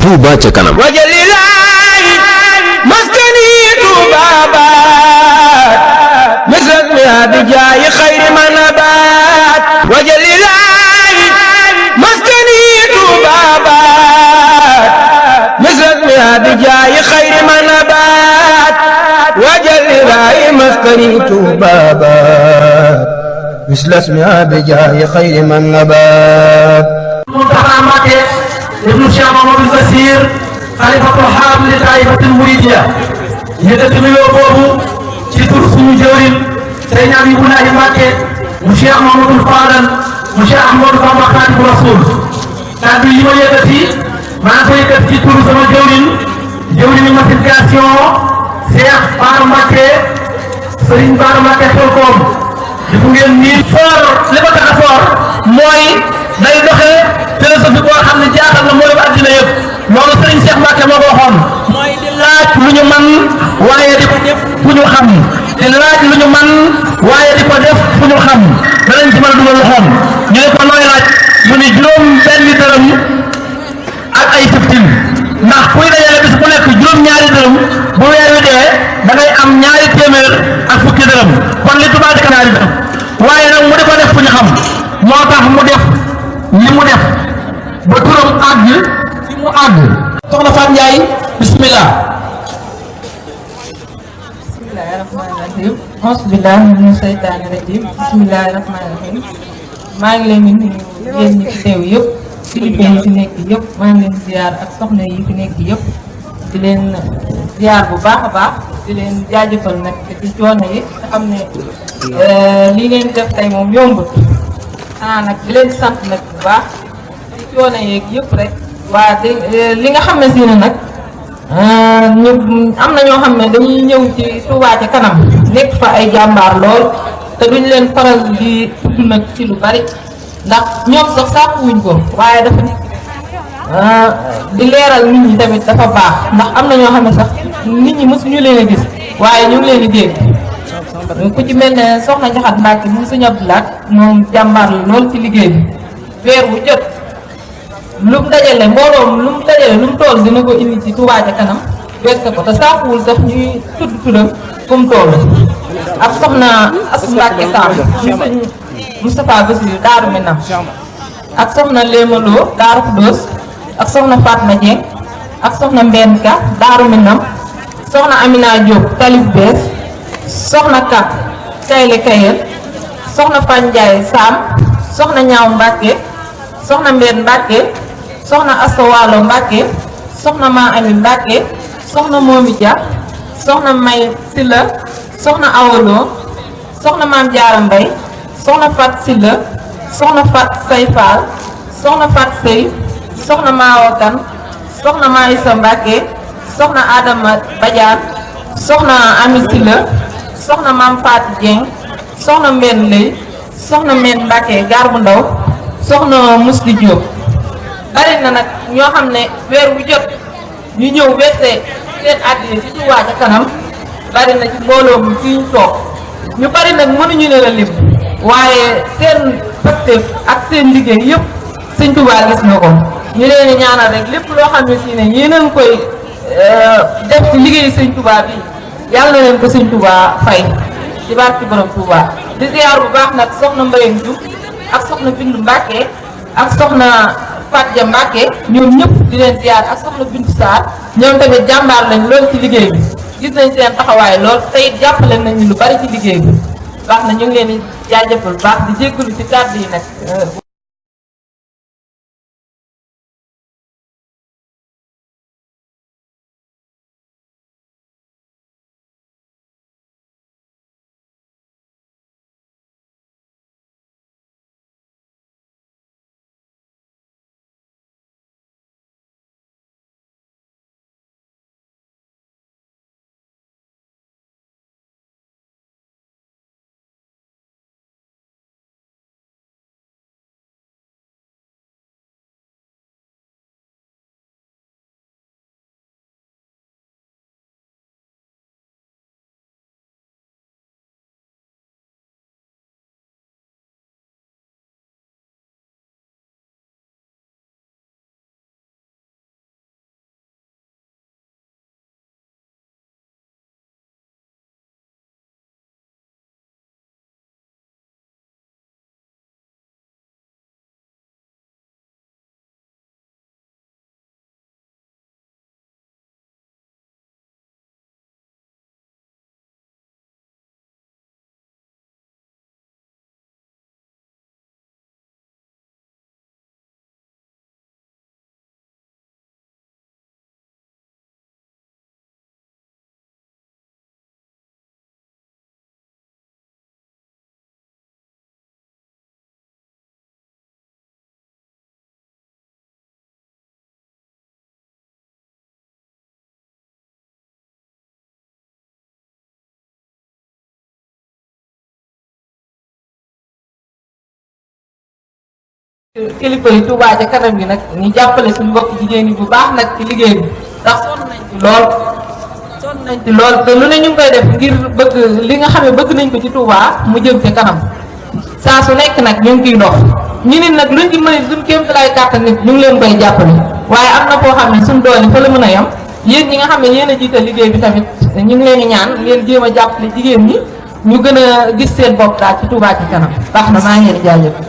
Touba ca kanam. wajalilaay maskani Touba baat misras mi abijaayi xayri ma nabaat wajalilaay maskani Touba baat misras mi abijaayi xayri ma nabaat wajalilaay maskani Touba baat misras mi abijaayi xayri ma nabaat ابن الشيخ محمد البصير خليفة الحام لطائفة المريدية يدتي من يوفوه تيتور سنو جورين سيدنا أبي إبراهيم مكة الشيخ محمد الفاضل الشيخ أحمد بن خادم الرسول كان يما يدتي ما سيدت تيتور سنو جورين ماسيفيكاسيون شيخ بار مكة سيرين بار مكة تولكم defu ngeen nii foor li ko tax a foor mooy day doxee philosophie boo xam ne jaaxal na mooy àddina yëpp loolu Serigne Cheikh Mbacke moo ko waxoon mooy di laaj lu ñu man waaye di ko def fu ñu xam di laaj lu ñu man waaye di ko def fu ñu xam danañ ci mën a dugal loxoom ñu ne ko nooy laaj mu ni juróom benn dërëm ak ay fiftin ndax kuy dajale bis bu nekk juróom ñaari dërëm bu weer wi dee da ngay am ñaari téeméer ak fukki dërëm kon li Touba ca kanam ñaari dërëm waaye nag mu di ko def fu ñu xam moo tax mu def li mu def ba turam àgg fi mu àgg. soxna Fatou Ndiaye bismillah. bismillahi rahmaani rahim asbillahi mina seytaani rajim bismillahi rahmaani rahim maa ngi leen di nuyu yéen ñi fi teew yëpp kilifa yi fi nekk yëpp maa ngi leen di ziar ak soxna yi fi nekk yëpp di leen ziar bu baax a baax di leen jaajëfal nag ci coono yi nga xam ne lii ngeen def tey moom yombut xanaa nag di leen sant nag bu baax ci coono yeeg yëpp rek waa de li nga xam ne si ne nag ñu am na ñoo xam ne dañuy ñëw ci Touba ca kanam nekk fa ay jàmbaar lool te duñ leen faral di tudd nag ci lu bari ndax ñoom sax sàkkuwuñ ko waaye dafa nekk di leeral nit ñi tamit dafa baax ndax am na ñoo xam ne sax nit ñi mësuñu leen a gis waaye ñu ngi leen di dégg ku ci mel ne soxna Njaxat Mbàkke mu Sëñ Abdu Laat moom jàmbaar la lool ci liggéey bi weer bu jot lu mu dajale mbooloom lu mu dajale lu mu toll dina ko indi ci Touba ca kanam verse ko te saakuwul sax ñuy tudd tuddam fu mu toll ak soxna Asu Mbàkke Saam mu Sëñ Moustapha Bassirou Daaru Minam ak soxna Léemaloo Daaru Xudóos ak soxna Fatma Dieng ak soxna Mbenn Ka Daaru Minam soxna Amina Diop Talib Bees soxna Ka Kayle Kayel soxna Fanjaay Saam soxna Ñaaw Mbàkke soxna Mbenn Mbàkke soxna Asta Waalo Mbàkke soxna Ma Ami Mbàkke soxna Moomi Dia soxna May Silla soxna Awolo soxna Maam Jaara Mbay soxna Fat Silla soxna Fat Say Faal soxna Fat Sey soxna Maawa Kan soxna Maïssa Mbàkke soxna Adama Badiane soxna Ami Silla soxna Maam Faati Dieng soxna Mbenn Lay soxna Mbenn Mbàkke Gaar bu Ndaw soxna Musli Diop bari na nag ñoo xam ne weer bu jot ñu ñëw weste seen àddina ci Touba ca kanam bari na ci mbooloo mi fii ñu toog ñu bari nag mënuñu leen a lim waaye seen pëstef ak seen liggéey yëpp Sëñ Touba gis na ko ñu leen di ñaanal rek lépp loo xam ne si ne yéeneen koy def ci liggéey Sëñ Touba bi yàlla na leen ko Sëñ Touba fay ci barki borom Touba di ziar bu baax nag soxna Mbayang Diouf ak soxna Bindu Mbàkke ak soxna Fatja Mbàkke ñoom ñëpp di leen ziar ak soxna Bindu Sarr ñoom tamit jàmbaar lañ lool ci liggéey bi gis nañ seen taxawaay lool te it jàppale nañ ñu lu bari ci liggéey bi baax na ñu ngi leen di jaajëfal baax di jéggalu ci kàddu yi nag kilifa yi Touba ca kanam gi nag ñu jàppale suñu mbokk jigéen ñi bu baax nag ci liggéey bi ndax sonn nañ ci lool te lu ne ñu ngi koy def ngir bëgg li nga xam ne bëgg nañ ko ci Touba mu jëm ca kanam saa su nekk nag ñu ngi kiy dox ñu nit nag luñ ci mën suñ kéemtalaay kàttan nit ñu ngi leen koy jàppale waaye am na foo xam ne suñ doole fa la mën a yem yéen ñi nga xam ne yéen a jiital liggéey bi tamit ñu ngi leen di ñaan ngeen jéem a jàppale jigéen ñi ñu gën a gis seen bopp daal ci Touba ci kanam baax na maa ngi leen di jaajëf